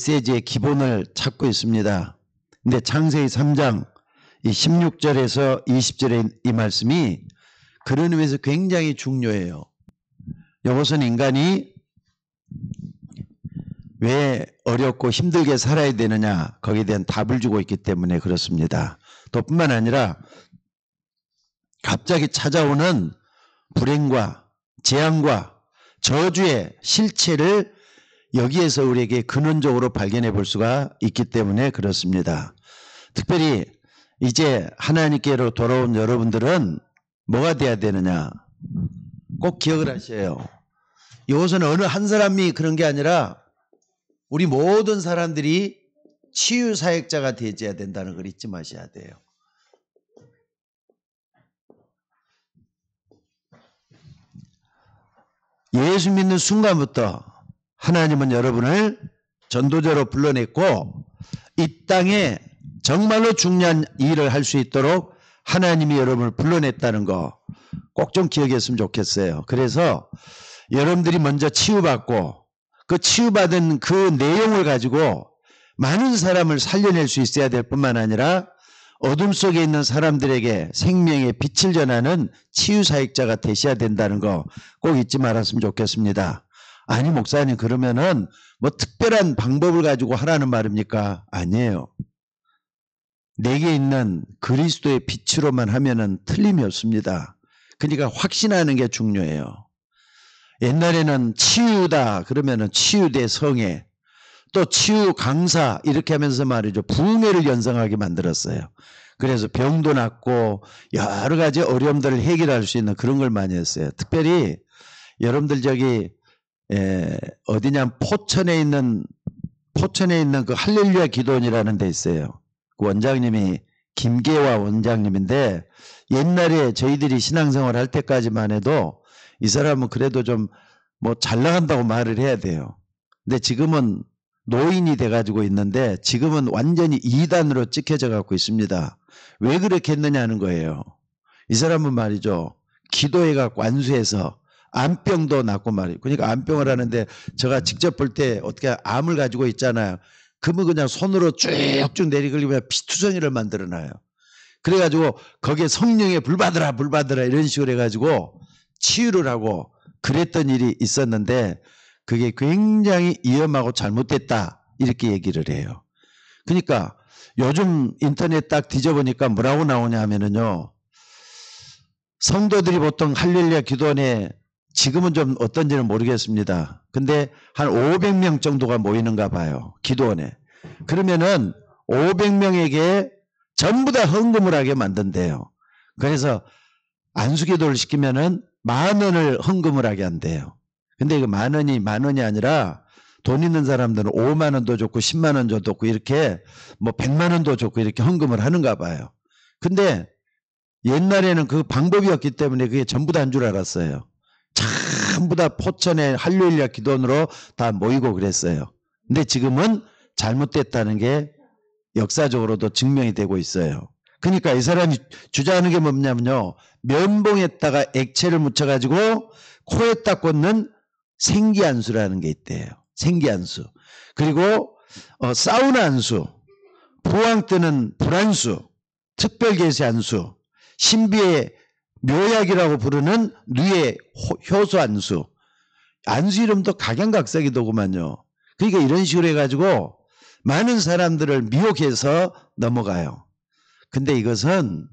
메시지의 기본을 찾고 있습니다. 근데 창세기 3장 이 16절에서 20절의 이 말씀이 그런 의미에서 굉장히 중요해요. 이것은 인간이 왜 어렵고 힘들게 살아야 되느냐 거기에 대한 답을 주고 있기 때문에 그렇습니다. 또 뿐만 아니라 갑자기 찾아오는 불행과 재앙과 저주의 실체를 여기에서 우리에게 근원적으로 발견해 볼 수가 있기 때문에 그렇습니다. 특별히 이제 하나님께로 돌아온 여러분들은 뭐가 돼야 되느냐 꼭 기억을 하셔요. 이것은 어느 한 사람이 그런 게 아니라 우리 모든 사람들이 치유사역자가 되어야 된다는 걸 잊지 마셔야 돼요. 예수 믿는 순간부터 하나님은 여러분을 전도자로 불러냈고 이 땅에 정말로 중요한 일을 할 수 있도록 하나님이 여러분을 불러냈다는 거 꼭 좀 기억했으면 좋겠어요. 그래서 여러분들이 먼저 치유받고 그 치유받은 그 내용을 가지고 많은 사람을 살려낼 수 있어야 될 뿐만 아니라 어둠 속에 있는 사람들에게 생명의 빛을 전하는 치유사역자가 되셔야 된다는 거 꼭 잊지 말았으면 좋겠습니다. 아니 목사님 그러면은 뭐 특별한 방법을 가지고 하라는 말입니까? 아니에요. 내게 있는 그리스도의 빛으로만 하면은 틀림이 없습니다. 그러니까 확신하는 게 중요해요. 옛날에는 치유다 그러면은 치유대 성회 또 치유 강사 이렇게 하면서 말이죠. 부흥회를 연상하게 만들었어요. 그래서 병도 낫고 여러 가지 어려움들을 해결할 수 있는 그런 걸 많이 했어요. 특별히 여러분들 저기 어디냐 포천에 있는 그 할렐루야 기도원이라는 데 있어요. 그 원장님이 김계화 원장님인데 옛날에 저희들이 신앙생활 할 때까지만 해도 이 사람은 그래도 좀 뭐 잘 나간다고 말을 해야 돼요. 근데 지금은 노인이 돼가지고 있는데 지금은 완전히 이단으로 찍혀져 갖고 있습니다. 왜 그렇게 했느냐는 거예요. 이 사람은 말이죠. 기도해 갖고 안수해서 암병도 낫고 말이에요. 그러니까 암병을 하는데 제가 직접 볼 때 어떻게 암을 가지고 있잖아요. 그러면 그냥 손으로 쭉쭉 내리걸리면 피투성이를 만들어놔요. 그래가지고 거기에 성령의 불 받으라 이런 식으로 해가지고 치유를 하고 그랬던 일이 있었는데 그게 굉장히 위험하고 잘못됐다 이렇게 얘기를 해요. 그러니까 요즘 인터넷 딱 뒤져보니까 뭐라고 나오냐 하면은요. 성도들이 보통 할렐루야 기도원에 지금은 좀 어떤지는 모르겠습니다. 근데 한 500명 정도가 모이는가 봐요. 기도원에. 그러면은 500명에게 전부 다 헌금을 하게 만든대요. 그래서 안수기도를 시키면은 10,000원을 헌금을 하게 한대요. 근데 그 10,000원이 아니라 돈 있는 사람들은 5만 원도 좋고 10만 원도 좋고 이렇게 뭐 100만 원도 좋고 이렇게 헌금을 하는가 봐요. 근데 옛날에는 그 방법이 없기 때문에 그게 전부 다 한 줄 알았어요. 전부 다 포천의 할렐루야 기도원으로 다 모이고 그랬어요. 근데 지금은 잘못됐다는 게 역사적으로도 증명이 되고 있어요. 그러니까 이 사람이 주장하는 게 뭐냐면요. 면봉에다가 액체를 묻혀가지고 코에다 꽂는 생기안수라는 게 있대요. 생기안수. 그리고 사우나 안수, 부황 뜨는 불안수, 특별계시안수, 신비의 묘약이라고 부르는 뉘의 효소 안수. 안수 이름도 각양각색이더구만요. 그러니까 이런 식으로 해가지고 많은 사람들을 미혹해서 넘어가요. 근데 이것은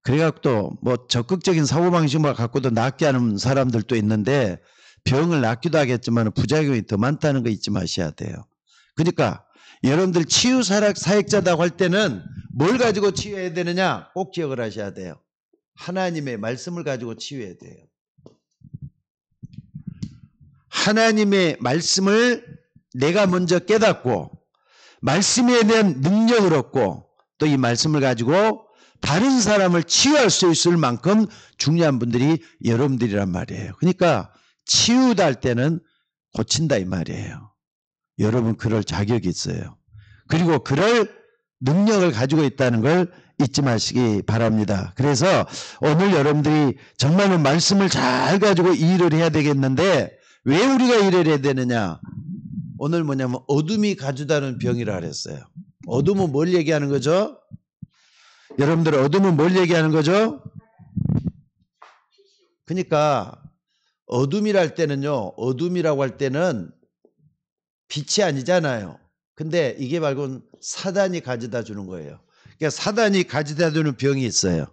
그래갖고 또 뭐 적극적인 사고방식만 갖고도 낫게 하는 사람들도 있는데 병을 낫기도 하겠지만 부작용이 더 많다는 거 잊지 마셔야 돼요. 그러니까 여러분들 치유 사역자다고 할 때는 뭘 가지고 치유해야 되느냐 꼭 기억을 하셔야 돼요. 하나님의 말씀을 가지고 치유해야 돼요. 하나님의 말씀을 내가 먼저 깨닫고 말씀에 대한 능력을 얻고 또 이 말씀을 가지고 다른 사람을 치유할 수 있을 만큼 중요한 분들이 여러분들이란 말이에요. 그러니까 치유다 할 때는 고친다 이 말이에요. 여러분 그럴 자격이 있어요. 그리고 그럴 능력을 가지고 있다는 걸 잊지 마시기 바랍니다. 그래서 오늘 여러분들이 정말로 말씀을 잘 가지고 일을 해야 되겠는데 왜 우리가 일을 해야 되느냐? 오늘 뭐냐면 어둠이 가져다는 병이라 그랬어요. 어둠은 뭘 얘기하는 거죠? 여러분들 어둠은 뭘 얘기하는 거죠? 그러니까 어둠이랄 때는요. 어둠이라고 할 때는 빛이 아니잖아요. 근데 이게 말고는 사단이 가져다 주는 거예요. 그러니까 사단이 가져다 주는 병이 있어요.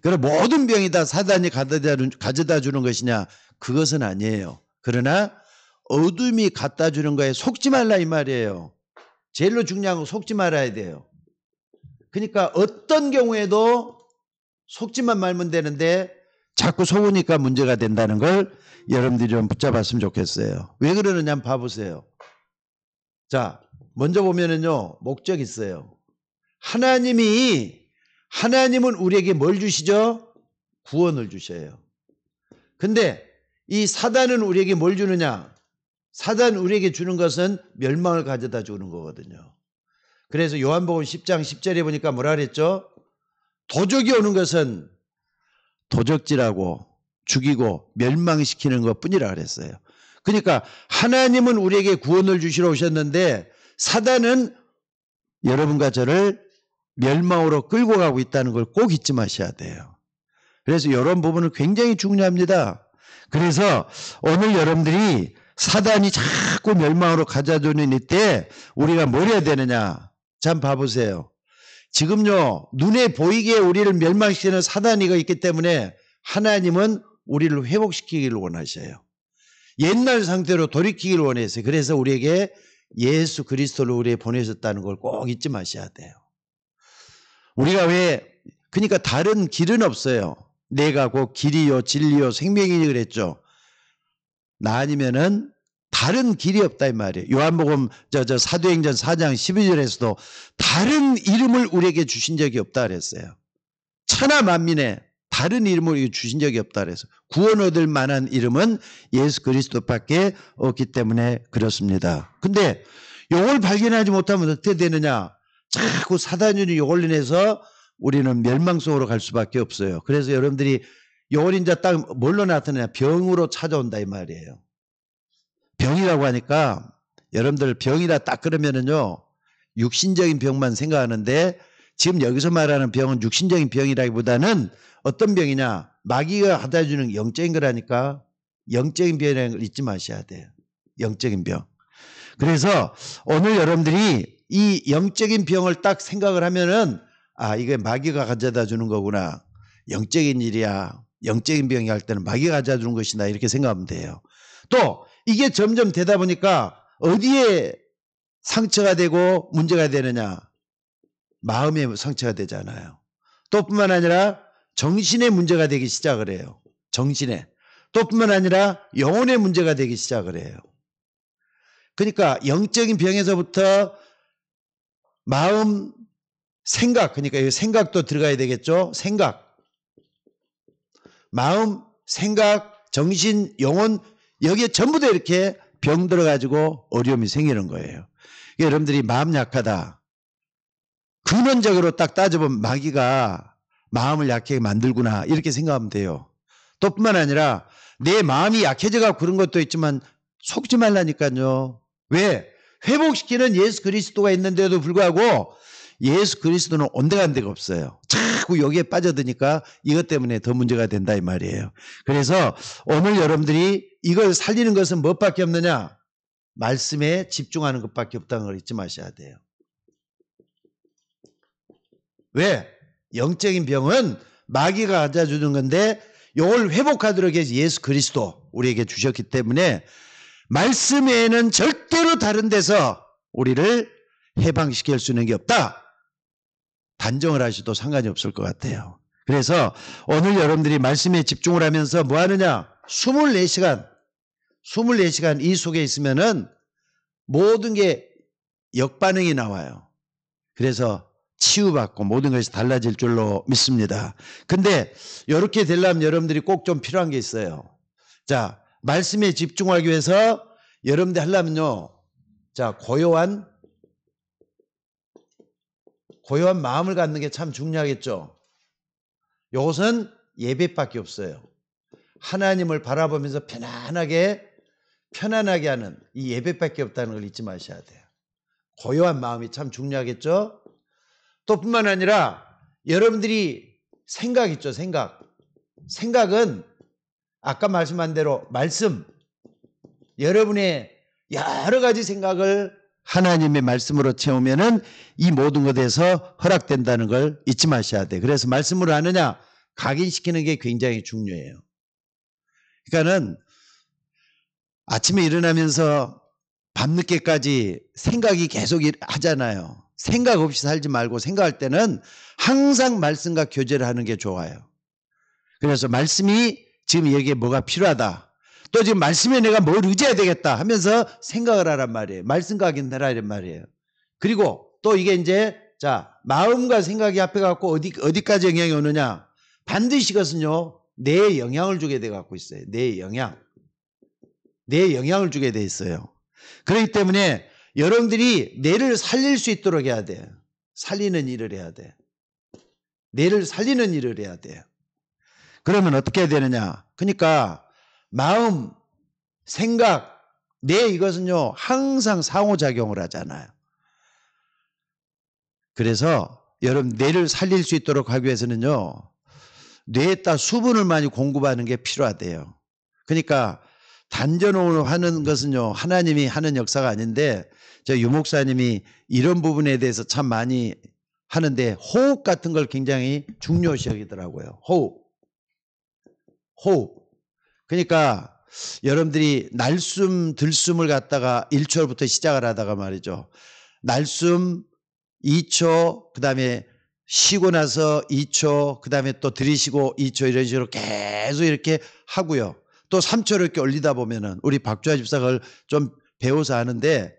그럼 모든 병이 다 사단이 가져다 주는 것이냐? 그것은 아니에요. 그러나 어둠이 갖다 주는 거에 속지 말라 이 말이에요. 제일로 중요한 건 속지 말아야 돼요. 그러니까 어떤 경우에도 속지만 말면 되는데 자꾸 속으니까 문제가 된다는 걸 여러분들이 좀 붙잡았으면 좋겠어요. 왜 그러느냐 한번 봐보세요. 자, 먼저 보면은요, 목적 있어요. 하나님은 우리에게 뭘 주시죠? 구원을 주셔요. 근데 이 사단은 우리에게 뭘 주느냐? 사단 우리에게 주는 것은 멸망을 가져다 주는 거거든요. 그래서 요한복음 10장 10절에 보니까 뭐라 그랬죠? 도적이 오는 것은 도적질하고 죽이고 멸망시키는 것뿐이라 그랬어요. 그러니까 하나님은 우리에게 구원을 주시러 오셨는데 사단은 여러분과 저를 멸망으로 끌고 가고 있다는 걸 꼭 잊지 마셔야 돼요. 그래서 이런 부분은 굉장히 중요합니다. 그래서 오늘 여러분들이 사단이 자꾸 멸망으로 가져다주는 이때 우리가 뭘 해야 되느냐? 참 봐보세요. 지금요 눈에 보이게 우리를 멸망시키는 사단이가 있기 때문에 하나님은 우리를 회복시키기를 원하셔요. 옛날 상태로 돌이키기를 원했어요. 그래서 우리에게 예수 그리스도를 우리에게 보내셨다는 걸 꼭 잊지 마셔야 돼요. 우리가 그러니까 다른 길은 없어요. 내가 곧 길이요 진리요 생명이니 그랬죠. 나 아니면은 다른 길이 없다 이 말이에요. 요한복음 사도행전 4장 12절에서도 다른 이름을 우리에게 주신 적이 없다 그랬어요. 천하 만민에 다른 이름을 우리에게 주신 적이 없다 그래서 구원 얻을 만한 이름은 예수 그리스도밖에 없기 때문에 그렇습니다. 근데 이걸 발견하지 못하면 어떻게 되느냐? 자꾸 사단이 이걸 인해서 우리는 멸망 속으로 갈 수밖에 없어요. 그래서 여러분들이 이걸 이제 딱 뭘로 나타나냐? 병으로 찾아온다 이 말이에요. 병이라고 하니까 여러분들 병이라 딱 그러면은요 육신적인 병만 생각하는데 지금 여기서 말하는 병은 육신적인 병이라기보다는 어떤 병이냐? 마귀가 갖다 주는 영적인 거라니까. 영적인 병이라는 걸 잊지 마셔야 돼요. 영적인 병. 그래서 오늘 여러분들이 이 영적인 병을 딱 생각을 하면은 이게 마귀가 가져다 주는 거구나. 영적인 일이야. 영적인 병이 할 때는 마귀가 가져다 주는 것이다. 이렇게 생각하면 돼요. 또 이게 점점 되다 보니까 어디에 상처가 되고 문제가 되느냐? 마음의 상처가 되잖아요. 또 뿐만 아니라 정신의 문제가 되기 시작을 해요. 정신에. 또 뿐만 아니라 영혼의 문제가 되기 시작을 해요. 그러니까 영적인 병에서부터 마음, 생각, 그러니까 이 생각도 들어가야 되겠죠. 생각, 마음, 생각, 정신, 영혼 여기에 전부 다 이렇게 병 들어가지고 어려움이 생기는 거예요. 여러분들이 마음 약하다. 근원적으로 딱 따져보면 마귀가 마음을 약하게 만들구나 이렇게 생각하면 돼요. 또 뿐만 아니라 내 마음이 약해져가 그런 것도 있지만 속지 말라니까요. 왜? 회복시키는 예수 그리스도가 있는데도 불구하고 예수 그리스도는 온데간 데가 없어요. 자꾸 여기에 빠져드니까 이것 때문에 더 문제가 된다 이 말이에요. 그래서 오늘 여러분들이 이걸 살리는 것은 무엇밖에 없느냐? 말씀에 집중하는 것밖에 없다는 걸 잊지 마셔야 돼요. 왜? 영적인 병은 마귀가 가져주는 건데 이걸 회복하도록 해서 예수 그리스도 우리에게 주셨기 때문에 말씀 외에는 절대로 다른 데서 우리를 해방시킬 수 있는 게 없다. 단정을 하셔도 상관이 없을 것 같아요. 그래서 오늘 여러분들이 말씀에 집중을 하면서 뭐 하느냐? 24시간 이 속에 있으면은 모든 게 역반응이 나와요. 그래서 치유받고 모든 것이 달라질 줄로 믿습니다. 근데 이렇게 되려면 여러분들이 꼭 좀 필요한 게 있어요. 자, 말씀에 집중하기 위해서 여러분들 하려면요. 자, 고요한 마음을 갖는 게 참 중요하겠죠. 이것은 예배밖에 없어요. 하나님을 바라보면서 편안하게 편안하게 하는 이 예배밖에 없다는 걸 잊지 마셔야 돼요. 고요한 마음이 참 중요하겠죠? 또 뿐만 아니라 여러분들이 생각 있죠, 생각. 생각은 아까 말씀한 대로 말씀, 여러분의 여러 가지 생각을 하나님의 말씀으로 채우면은 이 모든 것에서 허락된다는 걸 잊지 마셔야 돼. 그래서 말씀으로 하느냐, 각인시키는 게 굉장히 중요해요. 그러니까는 아침에 일어나면서 밤늦게까지 생각이 계속 하잖아요. 생각 없이 살지 말고 생각할 때는 항상 말씀과 교제를 하는 게 좋아요. 그래서 말씀이 지금 여기에 뭐가 필요하다. 또 지금 말씀에 내가 뭘 의지해야 되겠다 하면서 생각을 하란 말이에요. 말씀과 확인해라 이런 말이에요. 그리고 또 이게 이제 자 마음과 생각이 합해갖고 어디까지 영향이 오느냐. 반드시 이것은요. 뇌에 영향을 주게 돼 갖고 있어요. 뇌에 영향을 주게 돼 있어요. 그렇기 때문에 여러분들이 뇌를 살릴 수 있도록 해야 돼요. 살리는 일을 해야 돼. 뇌를 살리는 일을 해야 돼요. 그러면 어떻게 해야 되느냐. 그러니까 마음, 생각, 뇌 이것은요 항상 상호작용을 하잖아요. 그래서 여러분 뇌를 살릴 수 있도록 하기 위해서는요. 뇌에다 수분을 많이 공급하는 게 필요하대요. 그러니까 단전호흡을 하는 것은요. 하나님이 하는 역사가 아닌데 저 유목사님이 이런 부분에 대해서 참 많이 하는데 호흡 같은 걸 굉장히 중요시 여기더라고요. 호흡. 그러니까 여러분들이 날숨 들숨을 갖다가 1초부터 시작을 하다가 말이죠. 날숨 2초 그다음에 쉬고 나서 2초 그다음에 또 들이쉬고 2초 이런 식으로 계속 이렇게 하고요. 또 3초를 이렇게 올리다 보면은 우리 박주아 집사가 좀 배워서 하는데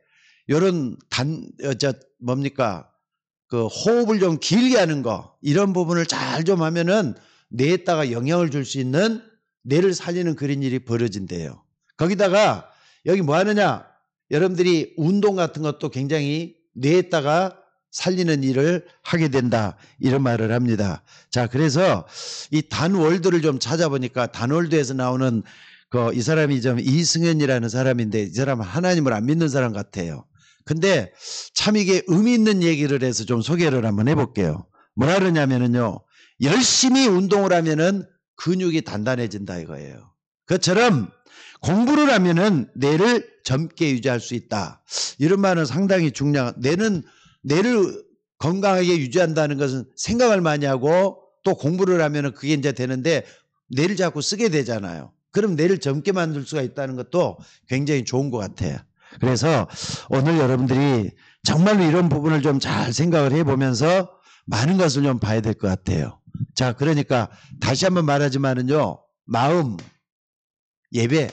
이런 그 호흡을 좀 길게 하는 거 이런 부분을 잘 좀 하면은 뇌에다가 영향을 줄 수 있는 뇌를 살리는 그런 일이 벌어진대요. 거기다가 여기 뭐 하느냐? 여러분들이 운동 같은 것도 굉장히 뇌에다가 살리는 일을 하게 된다. 이런 말을 합니다. 자, 그래서 이 단월드를 좀 찾아보니까 단월드에서 나오는 이 사람이 좀 이승현이라는 사람인데 이 사람은 하나님을 안 믿는 사람 같아요. 근데 참 이게 의미 있는 얘기를 해서 좀 소개를 한번 해볼게요. 뭐라 그러냐면요. 열심히 운동을 하면은 근육이 단단해진다 이거예요. 그것처럼 공부를 하면은 뇌를 젊게 유지할 수 있다. 이런 말은 상당히 중요한. 뇌를 건강하게 유지한다는 것은 생각을 많이 하고 또 공부를 하면은 그게 이제 되는데 뇌를 자꾸 쓰게 되잖아요. 그럼 뇌를 젊게 만들 수가 있다는 것도 굉장히 좋은 것 같아요. 그래서 오늘 여러분들이 정말로 이런 부분을 좀 잘 생각을 해보면서 많은 것을 좀 봐야 될 것 같아요. 자, 그러니까 다시 한번 말하지만은요, 마음, 예배.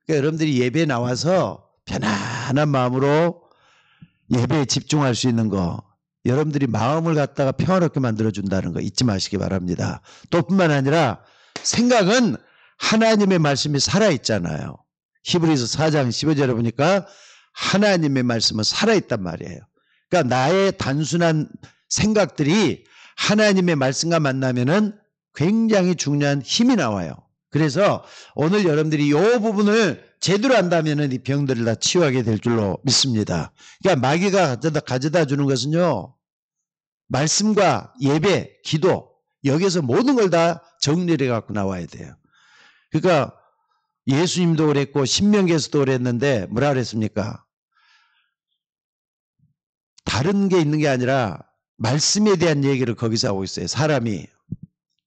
그러니까 여러분들이 예배에 나와서 편안한 마음으로 예배에 집중할 수 있는 거, 여러분들이 마음을 갖다가 평화롭게 만들어준다는 거 잊지 마시기 바랍니다. 또 뿐만 아니라 생각은 하나님의 말씀이 살아있잖아요. 히브리서 4장 15절에 보니까 하나님의 말씀은 살아있단 말이에요. 그러니까 나의 단순한 생각들이 하나님의 말씀과 만나면은 굉장히 중요한 힘이 나와요. 그래서 오늘 여러분들이 이 부분을 제대로 한다면은 이 병들을 다 치유하게 될 줄로 믿습니다. 그러니까 마귀가 가져다 주는 것은요, 말씀과 예배, 기도, 여기서 모든 걸 다 정리를 해갖고 나와야 돼요. 그러니까 예수님도 그랬고 신명기에서도 그랬는데 뭐라 그랬습니까? 다른 게 있는 게 아니라 말씀에 대한 얘기를 거기서 하고 있어요. 사람이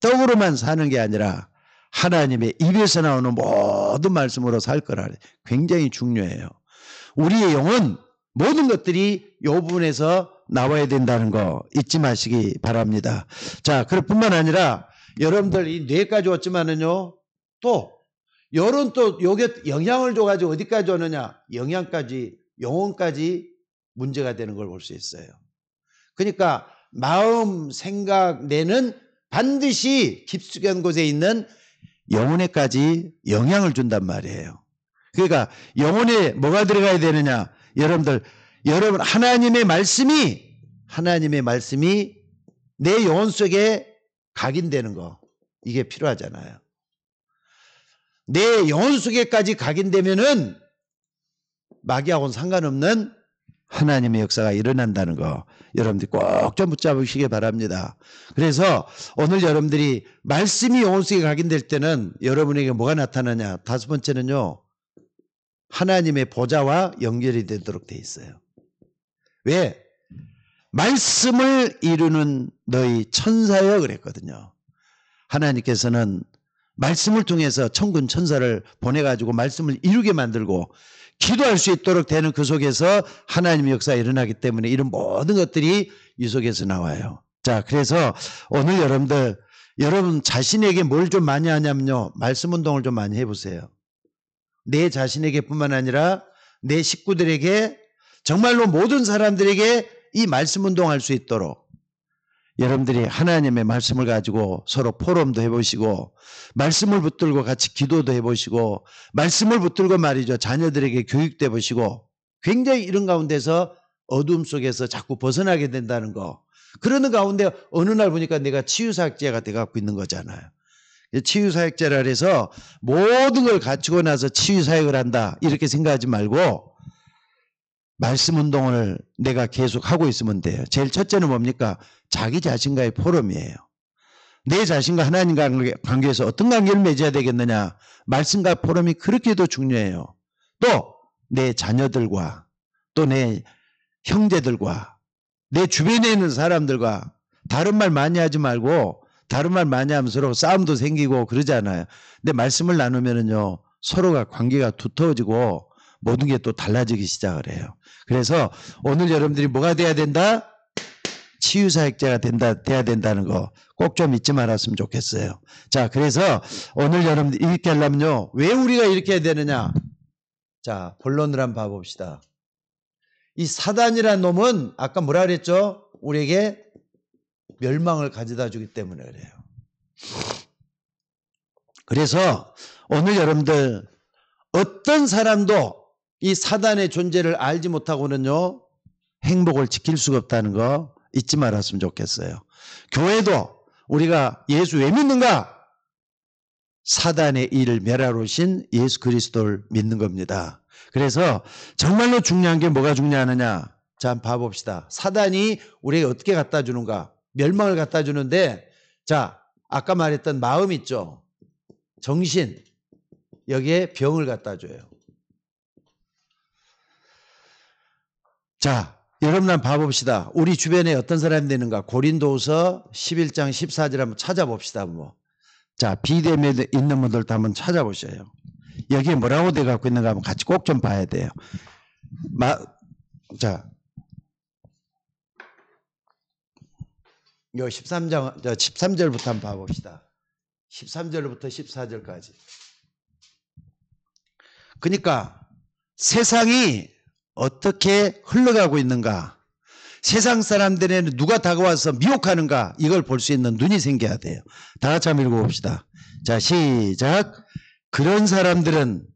떡으로만 사는 게 아니라 하나님의 입에서 나오는 모든 말씀으로 살 거라. 굉장히 중요해요. 우리의 영은 모든 것들이 이 부분에서 나와야 된다는 거 잊지 마시기 바랍니다. 자, 그럴 뿐만 아니라 여러분들 이 뇌까지 왔지만은요, 또 요런 또 요게 영향을 줘가지고 어디까지 오느냐? 영혼까지 문제가 되는 걸 볼 수 있어요. 그러니까 마음, 생각, 뇌는 반드시 깊숙한 곳에 있는 영혼에까지 영향을 준단 말이에요. 그러니까 영혼에 뭐가 들어가야 되느냐? 여러분 하나님의 말씀이 내 영혼 속에 각인되는 거, 이게 필요하잖아요. 내 영혼 속에까지 각인되면은 마귀하고는 상관없는 하나님의 역사가 일어난다는 거 여러분들이 꼭 좀 붙잡으시기 바랍니다. 그래서 오늘 여러분들이 말씀이 영혼 속에 각인될 때는 여러분에게 뭐가 나타나냐? 다섯 번째는요. 하나님의 보좌와 연결이 되도록 돼 있어요. 왜? 말씀을 이루는 너희 천사여 그랬거든요. 하나님께서는 말씀을 통해서 천군 천사를 보내가지고 말씀을 이루게 만들고 기도할 수 있도록 되는 그 속에서 하나님의 역사가 일어나기 때문에 이런 모든 것들이 이 속에서 나와요. 자, 그래서 오늘 여러분 자신에게 뭘 좀 많이 하냐면요. 말씀 운동을 좀 많이 해보세요. 내 자신에게 뿐만 아니라 내 식구들에게 정말로 모든 사람들에게 이 말씀 운동할 수 있도록 여러분들이 하나님의 말씀을 가지고 서로 포럼도 해보시고 말씀을 붙들고 같이 기도도 해보시고 말씀을 붙들고 말이죠. 자녀들에게 교육도 해보시고 굉장히 이런 가운데서 어둠 속에서 자꾸 벗어나게 된다는 거. 그러는 가운데 어느 날 보니까 내가 치유사역자가 돼갖고 있는 거잖아요. 치유사역자라 해서 모든 걸 갖추고 나서 치유사역을 한다 이렇게 생각하지 말고 말씀 운동을 내가 계속 하고 있으면 돼요. 제일 첫째는 뭡니까? 자기 자신과의 포럼이에요. 내 자신과 하나님과 관계에서 어떤 관계를 맺어야 되겠느냐? 말씀과 포럼이 그렇게도 중요해요. 또 내 자녀들과 또 내 형제들과 내 주변에 있는 사람들과 다른 말 많이 하지 말고 다른 말 많이 하면 서로 싸움도 생기고 그러잖아요. 근데 말씀을 나누면은요 서로가 관계가 두터워지고 모든 게 또 달라지기 시작을 해요. 그래서 오늘 여러분들이 뭐가 돼야 된다? 치유사역자가 돼야 된다는 거 꼭 좀 잊지 말았으면 좋겠어요. 자, 그래서 오늘 여러분들 이렇게 하려면요. 왜 우리가 이렇게 해야 되느냐? 자, 본론을 한번 봐봅시다. 이 사단이라는 놈은 아까 뭐라 그랬죠? 우리에게 멸망을 가져다 주기 때문에 그래요. 그래서 오늘 여러분들 어떤 사람도 이 사단의 존재를 알지 못하고는요 행복을 지킬 수가 없다는 거 잊지 말았으면 좋겠어요. 교회도 우리가 예수 왜 믿는가? 사단의 일을 멸하러 오신 예수 그리스도를 믿는 겁니다. 그래서 정말로 중요한 게 뭐가 중요하느냐? 자, 한번 봐봅시다. 사단이 우리에게 어떻게 갖다 주는가? 멸망을 갖다 주는데 자, 아까 말했던 마음 있죠? 정신, 여기에 병을 갖다 줘요. 자, 여러분 한번 봐봅시다. 우리 주변에 어떤 사람이 되는가? 고린도후서 11장 14절 한번 찾아봅시다. 자, 비대면에 있는 분들도 한번 찾아보셔요. 여기에 뭐라고 돼 갖고 있는가 한번 같이 꼭 좀 봐야 돼요. 자, 요 13절부터 한번 봐봅시다. 13절부터 14절까지. 그러니까 세상이 어떻게 흘러가고 있는가, 세상 사람들에는 누가 다가와서 미혹하는가, 이걸 볼 수 있는 눈이 생겨야 돼요. 다 같이 한번 읽어봅시다. 자, 시작. 그런 사람들은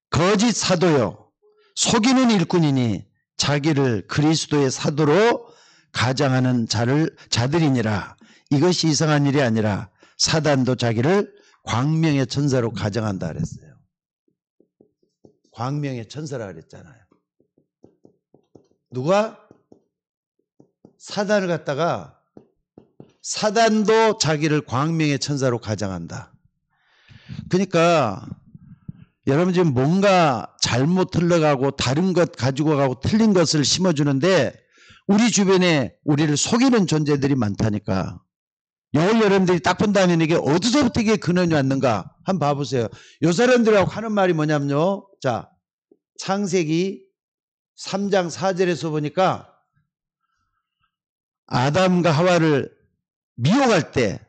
거짓 사도요 속이는 일꾼이니 자기를 그리스도의 사도로 가장하는 자들이니라. 이것이 이상한 일이 아니라 사단도 자기를 광명의 천사로 가장한다 그랬어요. 광명의 천사라 그랬잖아요. 누가? 사단을 갖다가 사단도 자기를 광명의 천사로 가장한다. 그러니까 여러분 지금 뭔가 잘못 흘러가고 다른 것 가지고 가고 틀린 것을 심어주는데 우리 주변에 우리를 속이는 존재들이 많다니까. 이걸 여러분들이 딱 본다면 이게 어디서부터 이게 근원이 왔는가 한번 봐보세요. 이 사람들하고 하는 말이 뭐냐면요. 자, 창세기 3장 4절에서 보니까 아담과 하와를 미혹할 때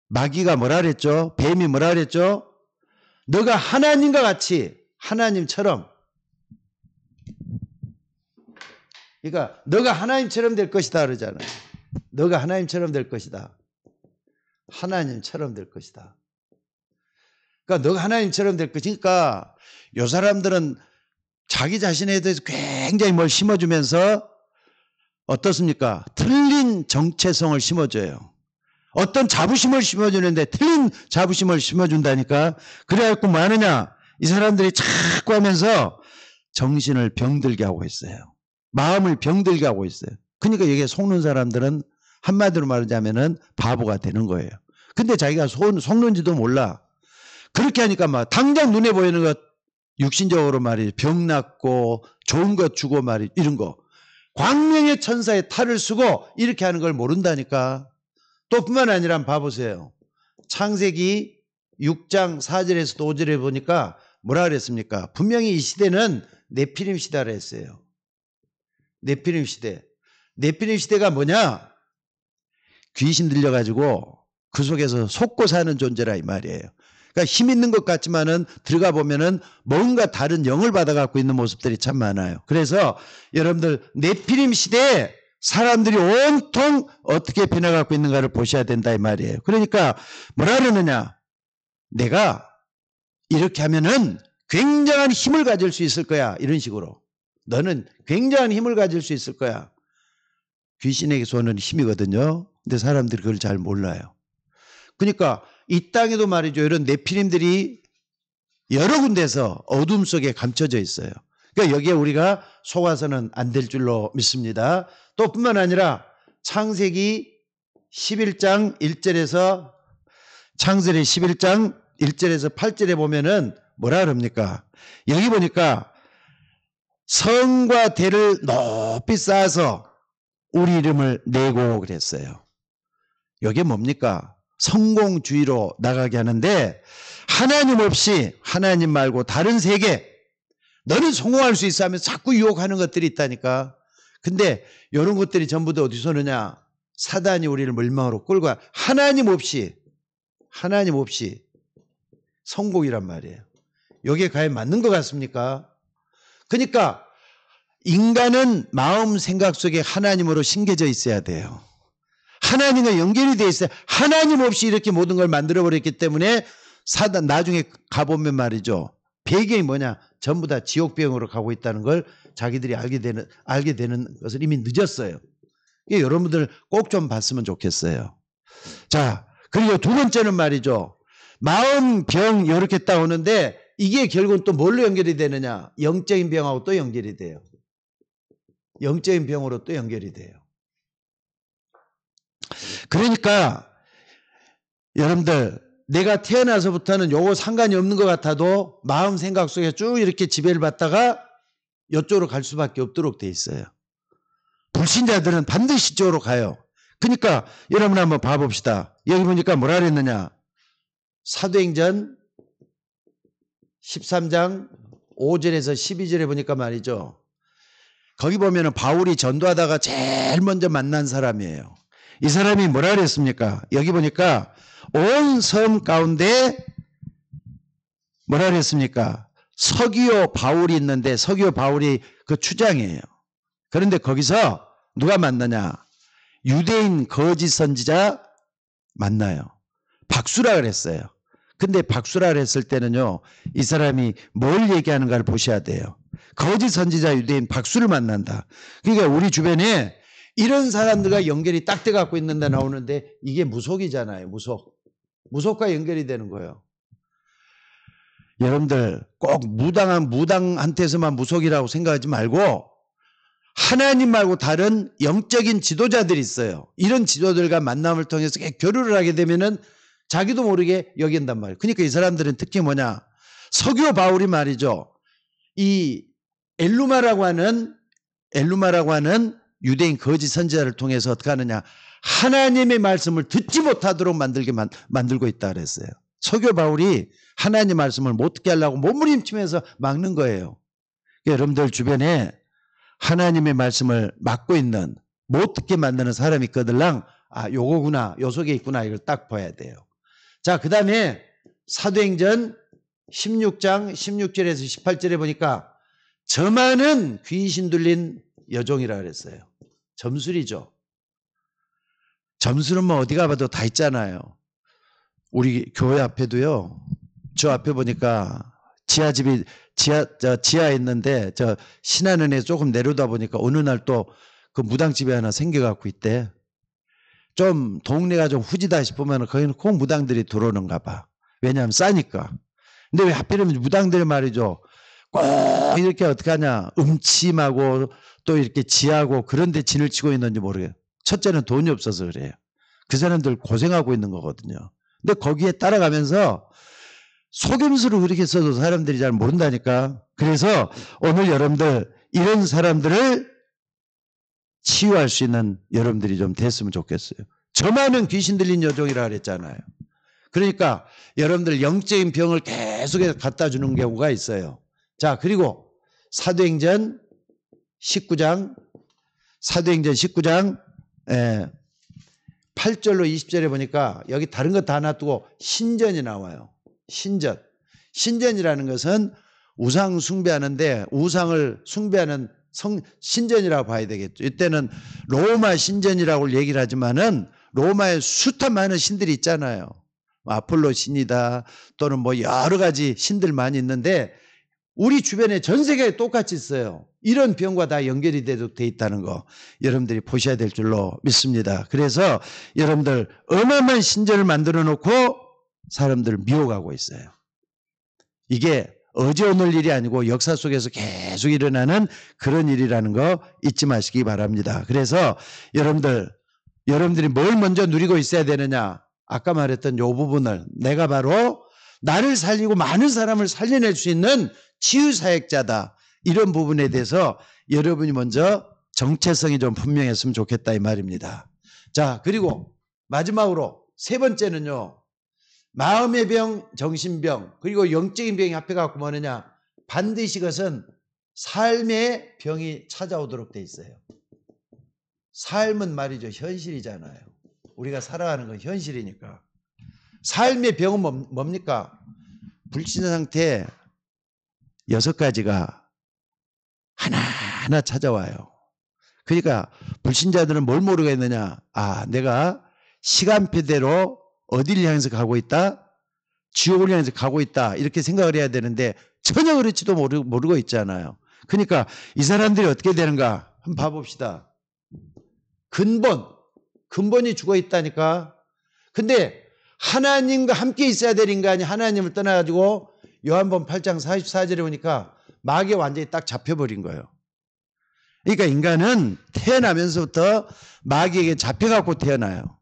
마귀가 뭐라 그랬죠? 뱀이 뭐라 그랬죠? 너가 하나님과 같이 하나님처럼, 그러니까 너가 하나님처럼 될 것이다 그러잖아요. 너가 하나님처럼 될 것이다. 하나님처럼 될 것이다. 그러니까 너가 하나님처럼 될 것이니까 이 사람들은 자기 자신에 대해서 굉장히 뭘 심어주면서 어떻습니까? 틀린 정체성을 심어줘요. 어떤 자부심을 심어주는데 틀린 자부심을 심어준다니까. 그래갖고 뭐 하느냐? 이 사람들이 자꾸 하면서 정신을 병들게 하고 있어요. 마음을 병들게 하고 있어요. 그러니까 여기에 속는 사람들은 한마디로 말하자면은 바보가 되는 거예요. 근데 자기가 속는지도 몰라. 그렇게 하니까 막 당장 눈에 보이는 것, 육신적으로 말이죠. 병 낫고 좋은 것 주고 말이죠. 이런 거. 광명의 천사의 탈을 쓰고 이렇게 하는 걸 모른다니까. 또 뿐만 아니라 한번 봐보세요. 창세기 6장 4절에서 5절에 보니까 뭐라 그랬습니까? 분명히 이 시대는 네피림 시대라 했어요. 네피림 시대. 네피림 시대가 뭐냐? 귀신 들려가지고 그 속에서 속고 사는 존재라 이 말이에요. 그러니까 힘 있는 것 같지만은 들어가 보면은 뭔가 다른 영을 받아갖고 있는 모습들이 참 많아요. 그래서 여러분들 네피림 시대에 사람들이 온통 어떻게 변해갖고 있는가를 보셔야 된다 이 말이에요. 그러니까 뭐라 그러느냐? 내가 이렇게 하면은 굉장한 힘을 가질 수 있을 거야. 이런 식으로. 너는 굉장한 힘을 가질 수 있을 거야. 귀신에게서 오는 힘이거든요. 근데 사람들이 그걸 잘 몰라요. 그러니까 이 땅에도 말이죠. 이런 네피림들이 여러 군데서 어둠 속에 감춰져 있어요. 그러니까 여기에 우리가 속아서는 안 될 줄로 믿습니다. 또 뿐만 아니라 창세기 11장 1절에서 창세기 11장 1절에서 8절에 보면은 뭐라 그럽니까? 여기 보니까 성과 대를 높이 쌓아서 우리 이름을 내고 그랬어요. 이게 뭡니까? 성공주의로 나가게 하는데 하나님 없이 하나님 말고 다른 세계 너는 성공할 수 있어 하면서 자꾸 유혹하는 것들이 있다니까. 근데 이런 것들이 전부 다 어디서 오느냐? 사단이 우리를 멸망으로 끌고 가. 하나님 없이 성공이란 말이에요. 이게 과연 맞는 것 같습니까? 그러니까 인간은 마음 생각 속에 하나님으로 심겨져 있어야 돼요. 하나님과 연결이 돼 있어요. 하나님 없이 이렇게 모든 걸 만들어버렸기 때문에 사단 나중에 가보면 말이죠. 배경이 뭐냐? 전부 다 지옥병으로 가고 있다는 걸 자기들이 알게 되는 것을 이미 늦었어요. 여러분들 꼭 좀 봤으면 좋겠어요. 자, 그리고 두 번째는 말이죠. 마음병 이렇게 딱 오는데 이게 결국은 또 뭘로 연결이 되느냐? 영적인 병하고 또 연결이 돼요. 영적인 병으로 또 연결이 돼요. 그러니까 여러분들 내가 태어나서부터는 요거 상관이 없는 것 같아도 마음 생각 속에 쭉 이렇게 지배를 받다가 이쪽으로 갈 수밖에 없도록 돼 있어요. 불신자들은 반드시 이쪽으로 가요. 그러니까 여러분 한번 봐봅시다. 여기 보니까 뭐라 그랬느냐? 사도행전 13장 5절에서 12절에 보니까 말이죠. 거기 보면은 바울이 전도하다가 제일 먼저 만난 사람이에요. 이 사람이 뭐라 그랬습니까? 여기 보니까 온 섬 가운데 뭐라 그랬습니까? 서기오 바울이 있는데 서기오 바울이 그 추장이에요. 그런데 거기서 누가 만나냐? 유대인 거짓 선지자 만나요. 박수라 그랬어요. 근데 박수라 그랬을 때는요. 이 사람이 뭘 얘기하는가를 보셔야 돼요. 거짓 선지자 유대인 박수를 만난다. 그러니까 우리 주변에 이런 사람들과 연결이 딱 돼갖고 있는데 나오는데 이게 무속이잖아요. 무속과 연결이 되는 거예요. 여러분들 꼭 무당한테서만 무속이라고 생각하지 말고 하나님 말고 다른 영적인 지도자들이 있어요. 이런 지도들과 만남을 통해서 교류를 하게 되면은 자기도 모르게 여긴단 말이에요. 그러니까 이 사람들은 특히 뭐냐? 서기오 바울이 말이죠. 이 엘루마라고 하는 유대인 거짓 선지자를 통해서 어떻게 하느냐? 하나님의 말씀을 듣지 못하도록 만들고 있다 그랬어요. 서기오 바울이 하나님 말씀을 못 듣게 하려고 몸부림치면서 막는 거예요. 여러분들 주변에 하나님의 말씀을 막고 있는 못 듣게 만드는 사람이 있거들랑 요거구나, 요 속에 있구나 이걸 딱 봐야 돼요. 자, 그 다음에 사도행전 16장 16절에서 18절에 보니까 저 많은 귀신 들린 여종이라 그랬어요. 점술이죠. 점술은 뭐 어디 가봐도 다 있잖아요. 우리 교회 앞에도요. 저 앞에 보니까 지하에 있는데 저 신안은에 조금 내려다 보니까 어느 날 또 그 무당집이 하나 생겨갖고 있대. 좀 동네가 좀 후지다 싶으면 거기는 꼭 무당들이 들어오는가 봐. 왜냐하면 싸니까. 근데 왜 하필이면 무당들이 말이죠. 꼭 이렇게 어떻게 하냐, 음침하고 또 이렇게 지하고 그런 데 진을 치고 있는지 모르겠어요. 첫째는 돈이 없어서 그래요. 그 사람들 고생하고 있는 거거든요. 근데 거기에 따라가면서 속임수로 그렇게 써도 사람들이 잘 모른다니까. 그래서 오늘 여러분들 이런 사람들을 치유할 수 있는 여러분들이 좀 됐으면 좋겠어요. 저만은 귀신 들린 여종이라 그랬잖아요. 그러니까 여러분들 영적인 병을 계속해서 갖다 주는 경우가 있어요. 자, 그리고 사도행전 19장 8절로 20절에 보니까 여기 다른 거 다 놔두고 신전이 나와요. 신전. 신전이라는 것은 우상 숭배하는데 우상을 숭배하는 신전이라고 봐야 되겠죠. 이때는 로마 신전이라고 얘기를 하지만은 로마에 숱한 많은 신들이 있잖아요. 아폴로 신이다 또는 뭐 여러 가지 신들 많이 있는데 우리 주변에 전 세계에 똑같이 있어요. 이런 병과 다 연결이 돼 있다는 거 여러분들이 보셔야 될 줄로 믿습니다. 그래서 여러분들 어마어마한 신전을 만들어 놓고 사람들을 미혹하고 있어요. 이게 어제 오늘 일이 아니고 역사 속에서 계속 일어나는 그런 일이라는 거 잊지 마시기 바랍니다. 그래서 여러분들이 뭘 먼저 누리고 있어야 되느냐? 아까 말했던 이 부분을 내가 바로 나를 살리고 많은 사람을 살려낼 수 있는 치유사역자다. 이런 부분에 대해서 여러분이 먼저 정체성이 좀 분명했으면 좋겠다 이 말입니다. 자, 그리고 마지막으로 세 번째는요. 마음의 병, 정신병, 그리고 영적인 병이 합해갖고 뭐느냐. 반드시 그것은 삶의 병이 찾아오도록 돼 있어요. 삶은 말이죠. 현실이잖아요. 우리가 살아가는 건 현실이니까. 삶의 병은 뭡니까? 불신 상태 6가지가 하나하나 찾아와요. 그러니까 불신자들은 뭘 모르겠느냐. 아, 내가 시간표대로 어디를 향해서 가고 있다? 지옥을 향해서 가고 있다. 이렇게 생각을 해야 되는데 전혀 그렇지도 모르고 있잖아요. 그러니까 이 사람들이 어떻게 되는가? 한번 봐봅시다. 근본이 죽어 있다니까. 근데 하나님과 함께 있어야 될 인간이 하나님을 떠나가지고 요한복음 8장 44절에 보니까 마귀에 완전히 딱 잡혀버린 거예요. 그러니까 인간은 태어나면서부터 마귀에게 잡혀갖고 태어나요.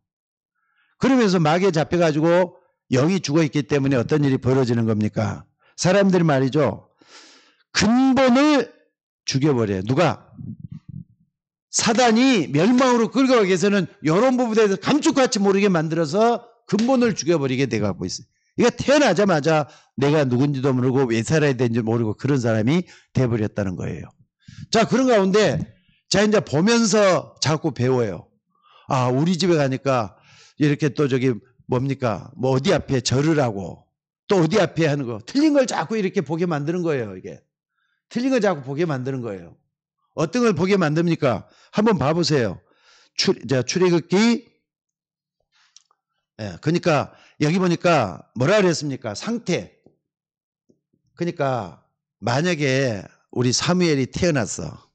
그러면서 마귀에 잡혀가지고 영이 죽어있기 때문에 어떤 일이 벌어지는 겁니까? 사람들이 말이죠. 근본을 죽여버려요. 누가? 사단이 멸망으로 끌고 가기 위해서는 이런 부분에 대해서 감쪽같이 모르게 만들어서 근본을 죽여버리게 돼가고 있어요. 그러니까 태어나자마자 내가 누군지도 모르고 왜 살아야 되는지 모르고 그런 사람이 돼버렸다는 거예요. 자, 그런 가운데 자 이제 보면서 자꾸 배워요. 아, 우리 집에 가니까 이렇게 또 저기 뭡니까? 뭐 어디 앞에 절을 하고 또 어디 앞에 하는 거 틀린 걸 자꾸 이렇게 보게 만드는 거예요. 이게 틀린 걸 자꾸 보게 만드는 거예요. 어떤 걸 보게 만듭니까? 한번 봐보세요. 출애굽기. 그러니까 여기 보니까 뭐라 그랬습니까? 상태. 그러니까 만약에 우리 사무엘이 태어났어.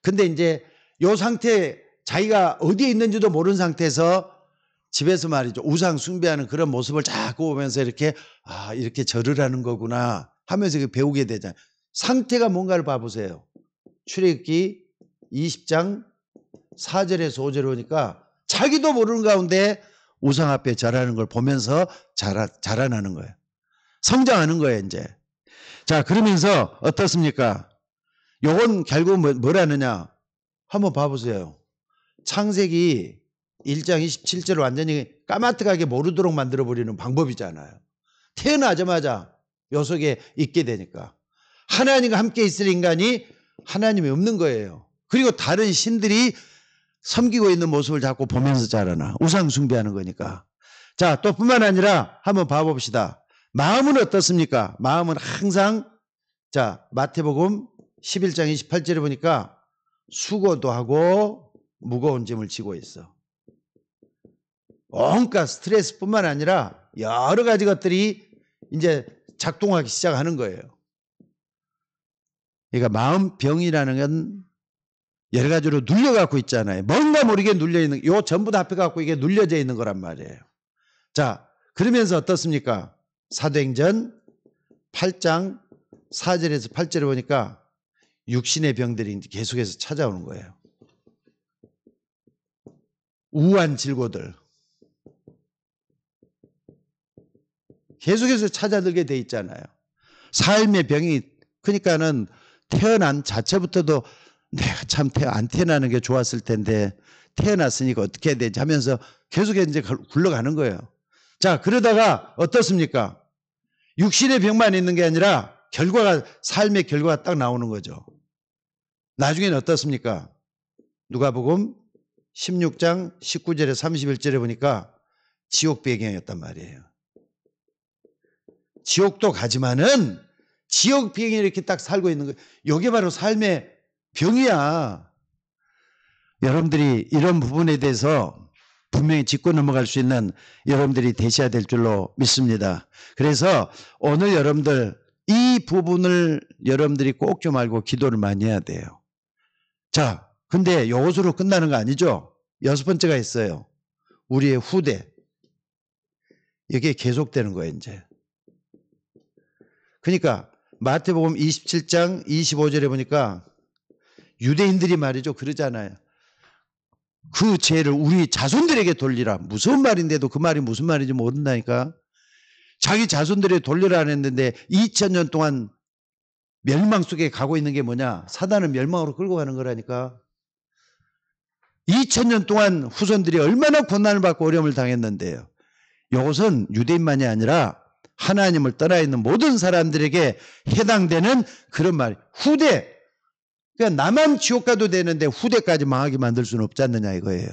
근데 이제 요 상태 자기가 어디에 있는지도 모르는 상태에서 집에서 말이죠. 우상 숭배하는 그런 모습을 자꾸 보면서 이렇게 이렇게 절을 하는 거구나 하면서 배우게 되잖아요. 상태가 뭔가를 봐보세요. 출애굽기 20장 4절에서 5절에 보니까 자기도 모르는 가운데 우상 앞에 절하는 걸 보면서 자라나는 거예요. 성장하는 거예요, 이제. 자, 그러면서 어떻습니까? 요건 결국 뭐라느냐? 한번 봐보세요. 창세기 1장 27절을 완전히 까마득하게 모르도록 만들어버리는 방법이잖아요. 태어나자마자 요 속에 있게 되니까. 하나님과 함께 있을 인간이 하나님이 없는 거예요. 그리고 다른 신들이 섬기고 있는 모습을 자꾸 보면서 자라나. 우상 숭배하는 거니까. 자, 또 뿐만 아니라 한번 봐봅시다. 마음은 어떻습니까? 마음은 항상 자, 마태복음 11장 28절에 보니까 수고도 하고 무거운 짐을 지고 있어. 온갖 스트레스뿐만 아니라 여러 가지 것들이 이제 작동하기 시작하는 거예요. 그러니까 마음병이라는 건 여러 가지로 눌려갖고 있잖아요. 뭔가 모르게 눌려있는, 요 전부 다 합해갖고 이게 눌려져 있는 거란 말이에요. 자, 그러면서 어떻습니까? 사도행전 8장 4절에서 8절에 보니까 육신의 병들이 계속해서 찾아오는 거예요. 우한 질고들 계속해서 찾아들게 돼 있잖아요. 삶의 병이, 그러니까는 태어난 자체부터도 내가 참 안 태어나는 게 좋았을 텐데 태어났으니까 어떻게 해야 되지 하면서 계속해서 이제 굴러가는 거예요. 자, 그러다가 어떻습니까? 육신의 병만 있는 게 아니라 결과가, 삶의 결과가 딱 나오는 거죠. 나중에는 어떻습니까? 누가복음 16장 19절에 31절에 보니까 지옥 배경이었단 말이에요. 지옥도 가지만은 지옥 배경이 이렇게 딱 살고 있는 거예요. 이게 바로 삶의 병이야. 여러분들이 이런 부분에 대해서 분명히 짚고 넘어갈 수 있는 여러분들이 되셔야 될 줄로 믿습니다. 그래서 오늘 여러분들 이 부분을 여러분들이 꼭 좀 알고 기도를 많이 해야 돼요. 자, 근데 이것으로 끝나는 거 아니죠? 6번째가 있어요. 우리의 후대. 이게 계속되는 거예요, 이제. 그러니까 마태복음 27장 25절에 보니까 유대인들이 말이죠, 그러잖아요. 그 죄를 우리 자손들에게 돌리라. 무서운 말인데도 그 말이 무슨 말인지 모른다니까. 자기 자손들에게 돌리라 했는데 2000년 동안 멸망 속에 가고 있는 게 뭐냐? 사단은 멸망으로 끌고 가는 거라니까. 2000년 동안 후손들이 얼마나 고난을 받고 어려움을 당했는데요. 이것은 유대인만이 아니라 하나님을 떠나 있는 모든 사람들에게 해당되는 그런 말. 후대. 그러니까 나만 지옥 가도 되는데 후대까지 망하게 만들 수는 없지 않느냐 이거예요.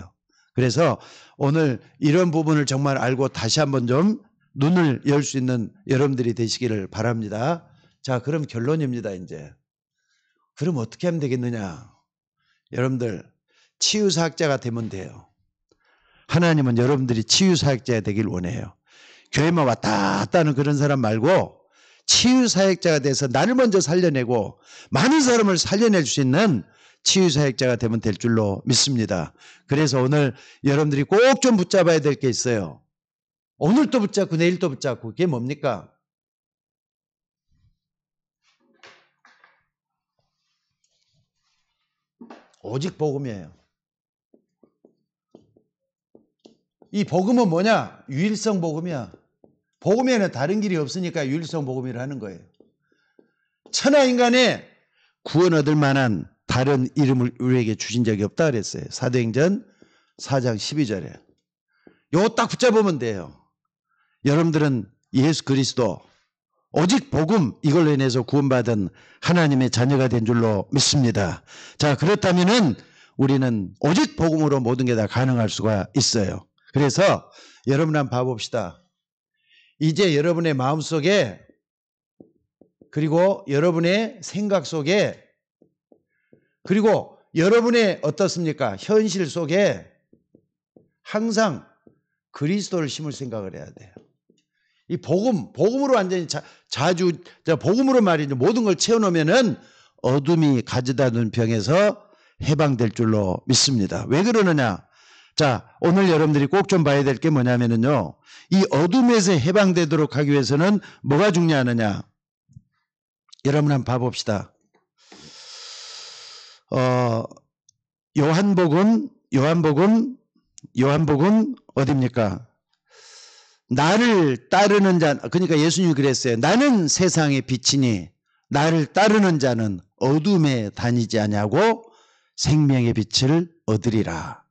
그래서 오늘 이런 부분을 정말 알고 다시 한번 좀 눈을 열 수 있는 여러분들이 되시기를 바랍니다. 자, 그럼 결론입니다, 이제. 그럼 어떻게 하면 되겠느냐? 여러분들, 치유사역자가 되면 돼요. 하나님은 여러분들이 치유사역자가 되길 원해요. 교회만 왔다 갔다 하는 그런 사람 말고 치유사역자가 돼서 나를 먼저 살려내고 많은 사람을 살려낼 수 있는 치유사역자가 되면 될 줄로 믿습니다. 그래서 오늘 여러분들이 꼭 좀 붙잡아야 될 게 있어요. 오늘 또 붙잡고 내일 또 붙잡고. 그게 뭡니까? 오직 복음이에요. 이 복음은 뭐냐? 유일성 복음이야. 복음에는 다른 길이 없으니까 유일성 복음이라 하는 거예요. 천하인간의 구원 얻을 만한 다른 이름을 우리에게 주신 적이 없다 그랬어요. 사도행전 4장 12절에. 요거 딱 붙잡으면 돼요. 여러분들은 예수 그리스도 오직 복음, 이걸로 인해서 구원받은 하나님의 자녀가 된 줄로 믿습니다. 자, 그렇다면은 우리는 오직 복음으로 모든 게 다 가능할 수가 있어요. 그래서 여러분 한번 봐봅시다. 이제 여러분의 마음속에, 그리고 여러분의 생각 속에, 그리고 여러분의 어떻습니까? 현실 속에 항상 그리스도를 심을 생각을 해야 돼요. 이 복음으로 완전히 자주 복음으로 말이죠. 모든 걸 채워놓으면은 어둠이 가져다 놓은 병에서 해방될 줄로 믿습니다. 왜 그러느냐? 자, 오늘 여러분들이 꼭 좀 봐야 될 게 뭐냐면은요. 이 어둠에서 해방되도록 하기 위해서는 뭐가 중요하느냐? 여러분 한번 봐봅시다. 요한복음 어딥니까? 나를 따르는 자, 그러니까 예수님이 그랬어요. 나는 세상의 빛이니 나를 따르는 자는 어둠에 다니지 아니하고 생명의 빛을 얻으리라.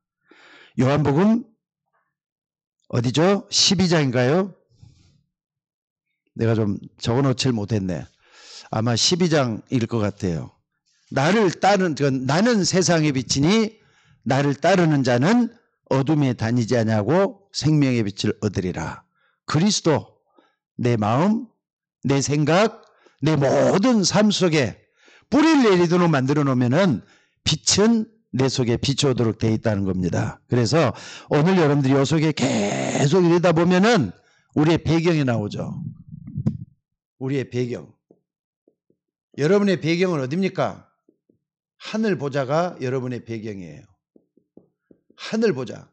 요한복음 어디죠? 12장인가요? 내가 좀 적어놓질 못했네. 아마 12장일 것 같아요. 나는 세상의 빛이니 나를 따르는 자는 어둠에 다니지 아니하고 생명의 빛을 얻으리라. 그리스도, 내 마음, 내 생각, 내 모든 삶 속에 뿌리를 내리도록 만들어 놓으면은 빛은 내 속에 비춰오도록 되어 있다는 겁니다. 그래서 오늘 여러분들이 이 속에 계속 이러다 보면은 우리의 배경이 나오죠. 우리의 배경. 여러분의 배경은 어딥니까? 하늘 보자가 여러분의 배경이에요. 하늘 보자.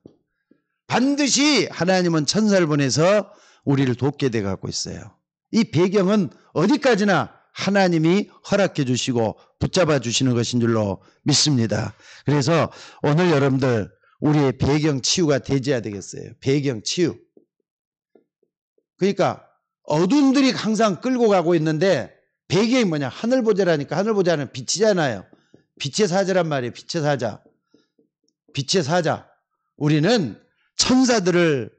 반드시 하나님은 천사를 보내서 우리를 돕게 돼 갖고 있어요. 이 배경은 어디까지나 하나님이 허락해 주시고 붙잡아 주시는 것인 줄로 믿습니다. 그래서 오늘 여러분들 우리의 배경 치유가 되어야 되겠어요. 배경 치유. 그러니까 어둠들이 항상 끌고 가고 있는데 배경이 뭐냐? 하늘 보자라니까. 하늘 보자는 빛이잖아요. 빛의 사자란 말이에요. 빛의 사자. 빛의 사자. 우리는 천사들을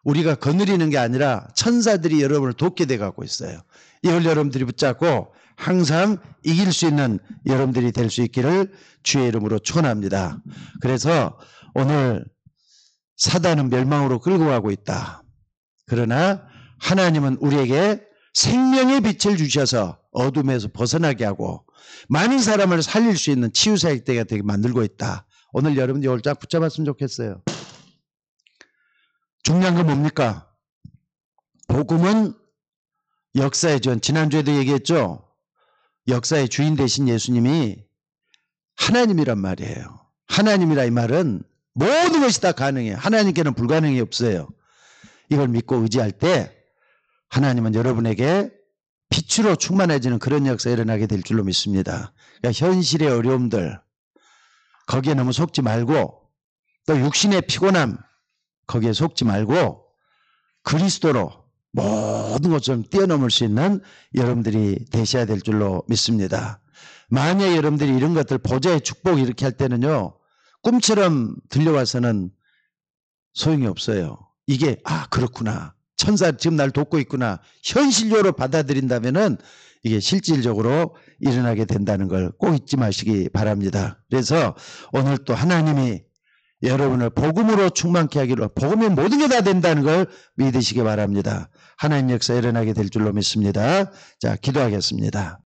우리가 거느리는 게 아니라 천사들이 여러분을 돕게 돼 가고 있어요. 이걸 여러분들이 붙잡고 항상 이길 수 있는 여러분들이 될 수 있기를 주의 이름으로 축원합니다. 그래서 오늘 사단은 멸망으로 끌고 가고 있다. 그러나 하나님은 우리에게 생명의 빛을 주셔서 어둠에서 벗어나게 하고 많은 사람을 살릴 수 있는 치유사역대가 되게 만들고 있다. 오늘 여러분들이 이걸 쫙 붙잡았으면 좋겠어요. 중요한 건 뭡니까? 복음은 역사의 전, 지난주에도 얘기했죠. 역사의 주인 되신 예수님이 하나님이란 말이에요. 하나님이라 이 말은 모든 것이 다 가능해요. 하나님께는 불가능이 없어요. 이걸 믿고 의지할 때 하나님은 여러분에게 빛으로 충만해지는 그런 역사가 일어나게 될 줄로 믿습니다. 그러니까 현실의 어려움들 거기에 너무 속지 말고 또 육신의 피곤함 거기에 속지 말고 그리스도로 모든 것을 뛰어넘을 수 있는 여러분들이 되셔야 될 줄로 믿습니다. 만약 여러분들이 이런 것들 보좌의 축복 이렇게 할 때는요. 꿈처럼 들려와서는 소용이 없어요. 이게 그렇구나. 천사 지금 날 돕고 있구나. 현실적으로 받아들인다면은 이게 실질적으로 일어나게 된다는 걸 꼭 잊지 마시기 바랍니다. 그래서 오늘 또 하나님이 여러분을 복음으로 충만케 하기로 복음이 모든 게 다 된다는 걸 믿으시기 바랍니다. 하나님 역사 일어나게 될 줄로 믿습니다. 자, 기도하겠습니다.